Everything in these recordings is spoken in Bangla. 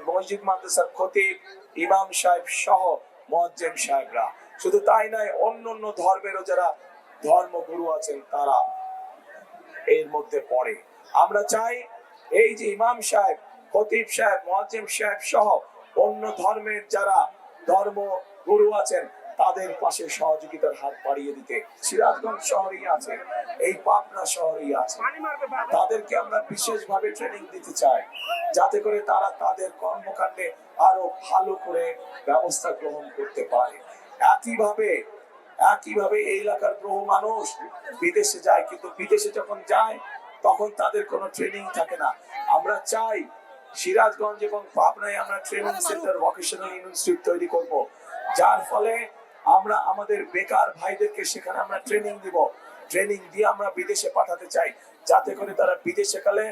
মসজিদ মাদ্রাসার খতিব, ইমাম সাহেব সহ মুয়াজ্জিম সাহেবরা। শুধু তাই নয়, অন্য অন্য ধর্মেরও যারা ধর্মগুরু আছেন তারা এর মধ্যে পড়ে। আমরা চাই এই যে ইমাম সাহেব, খতিব সাহেব, মুয়াজ্জিম সাহেব সহ অন্য ধর্মের যারা ধর্মগুরু আছেন তাদের পাশে সহযোগিতার হাত বাড়িয়ে দিতে। সিরাজগঞ্জ শহরেই আছে, এই পাবনা শহরেই আছে, তাদেরকে আমরা বিশেষভাবে ট্রেনিং দিতে চাই যাতে করে তারা তাদের কর্মকাণ্ডে আরো ভালো করে ব্যবস্থা গ্রহণ করতে পারে। একইভাবে এই এলাকার বহু মানুষ বিদেশে যায়, কিন্তু বিদেশে যখন যায় তখন তাদের কোনো ট্রেনিং থাকে না। আমরা চাই সিরাজগঞ্জ এবং পাবনায় আমরা ট্রেনিং সেন্টার, ভোকেশনাল ইনস্টিটিউট তৈরি করব, যার ফলে আমরা আমাদের বেকার ভাইদেরকে সেখানে আমরা ট্রেনিং দিব। ট্রেনিং দিয়ে আমরা বিদেশে পাঠাতে চাই যাতে করে তারা বিদেশে গেলে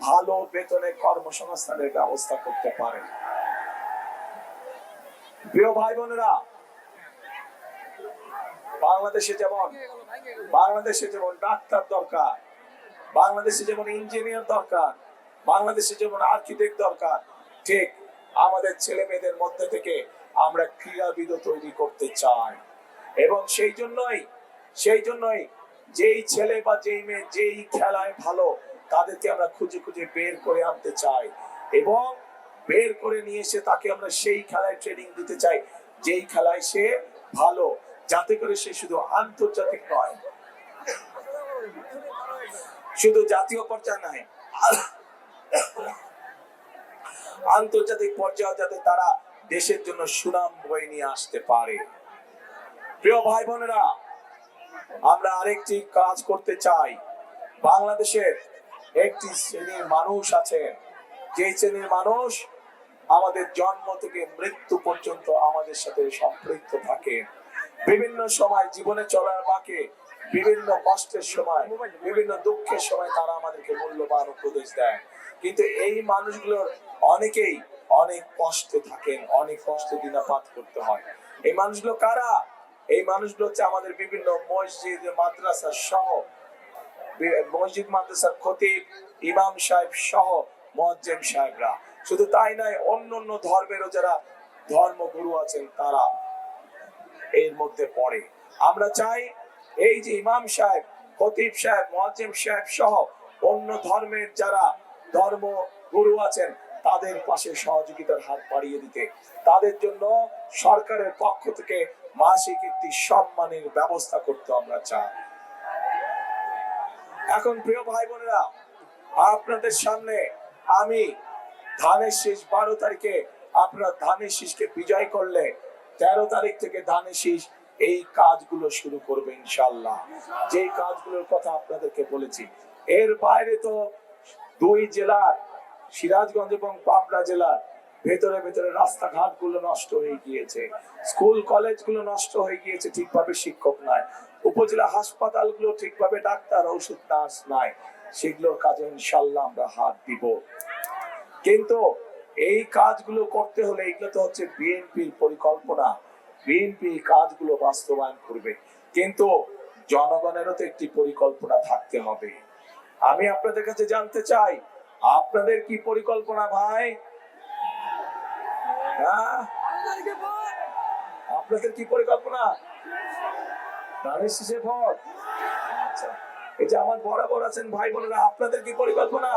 ভালো বেতনে কর্মসংস্থানের ব্যবস্থা করতে পারে। প্রিয় ভাই বোনেরা, বাংলাদেশে যেমন ডাক্তার দরকার, বাংলাদেশে যেমন ইঞ্জিনিয়ার দরকার, বাংলাদেশে যেমন আর্কিটেক্ট দরকার, ঠিক আমাদের ছেলে মেয়েদের মধ্যে থেকে আমরা ক্রীড়াবিদ তৈরি করতে চাই। এবং সেই জন্যই যেই ছেলে বা যেই মেয়ে যেই খেলায় ভালো তাদেরকে আমরা খুঁজে খুঁজে বের করে আনতে চাই এবং বের করে নিয়ে এসে তাকে আমরা সেই খেলায় ট্রেনিং দিতে চাই যেই খেলায় সে ভালো, যাতে করে সে শুধু আন্তর্জাতিক নয়, শুধু জাতীয় পর্যায়ে নয়, আন্তর্জাতিক পর্যায়ে যাতে তারা দেশের জন্য সুনাম বয়ে নিয়ে আসতে পারে। প্রিয় ভাই বোনেরা, আমরা আরেকটি কাজ করতে চাই। বাংলাদেশের একটি শ্রেণীর মানুষ আছে, যে শ্রেণীর মানুষ আমাদের জন্ম থেকে মৃত্যু পর্যন্ত আমাদের সাথে সম্পৃক্ত থাকে। বিভিন্ন সময় জীবনে চলার বাঁকে, বিভিন্ন কষ্টের সময়, বিভিন্ন দুঃখের সময় তারা আমাদেরকে মূল্যবান উপদেশ দেয়। কিন্তু এই মানুষগুলোর অনেকেই অনেক কষ্টে থাকেন, অনেক কষ্টে দিনাপাত করতে হয়। এই মানুষগুলো কারা? এই মানুষগুলো হচ্ছে আমাদের বিভিন্ন মসজিদ মাদ্রাসা সহ, মসজিদ মাদ্রাসার খতিব, ইমাম সাহেব সহ মুয়াজ্জিম সাহেবরা। শুধু তাই নয়, অন্য অন্য ধর্মেরও যারা ধর্মগুরু আছেন তারা এর মধ্যে পড়ে। আমরা চাই এই যে ইমাম সাহেব, খতিব সাহেব, মুয়াজ্জিম সাহেব সহ অন্য ধর্মের যারা ধর্মগুরু আছেন তাদের পাশে সহযোগিতার হাত বাড়িয়ে দিতে। তাদের জন্য সরকারের পক্ষ থেকে মাসিক একটি সম্মানের ব্যবস্থা করতে আমরা চাই। এখন প্রিয় ভাই বোনেরা, আপনাদের সামনে আমি ধানের শীষ 12 তারিখে আপনারা ধানের শীষকে বিজয় করলে 13 তারিখ থেকে ধানের শীষ এই কাজগুলো শুরু করবে ইনশাআল্লাহ। যেই কাজগুলোর কথা আপনাদেরকে বলেছি, এর বাইরে তো দুই জেলার সিরাজগঞ্জ এবং পাবনা জেলার ভেতরে ভেতরে রাস্তাঘাট গুলো নষ্ট হয়ে গিয়েছে, স্কুল কলেজ গুলো নষ্ট হয়ে গিয়েছে, ঠিকভাবে শিক্ষক নাই, উপজেলা হাসপাতাল গুলো ঠিকভাবে ডাক্তার, ওষুধ, নার্স নাই। সেগুলোর কাজে ইনশাআল্লাহ আমরা হাত দিব। কিন্তু এই কাজগুলো করতে হলে এগুলো তো হচ্ছে বিএনপির পরিকল্পনা, বিএনপি কাজগুলো বাস্তবায়ন করবে, কিন্তু জনগণেরও তো একটি পরিকল্পনা থাকতে হবে। আমি আপনাদের কাছে জানতে চাই, আপনাদের কি পরিকল্পনা ভাই? আপনাদের কি পরিকল্পনা? ধানের শীষে ভোট। আচ্ছা, এই যে আমার বরাবর আছেন ভাই বোনেরা, আপনাদের কি পরিকল্পনা?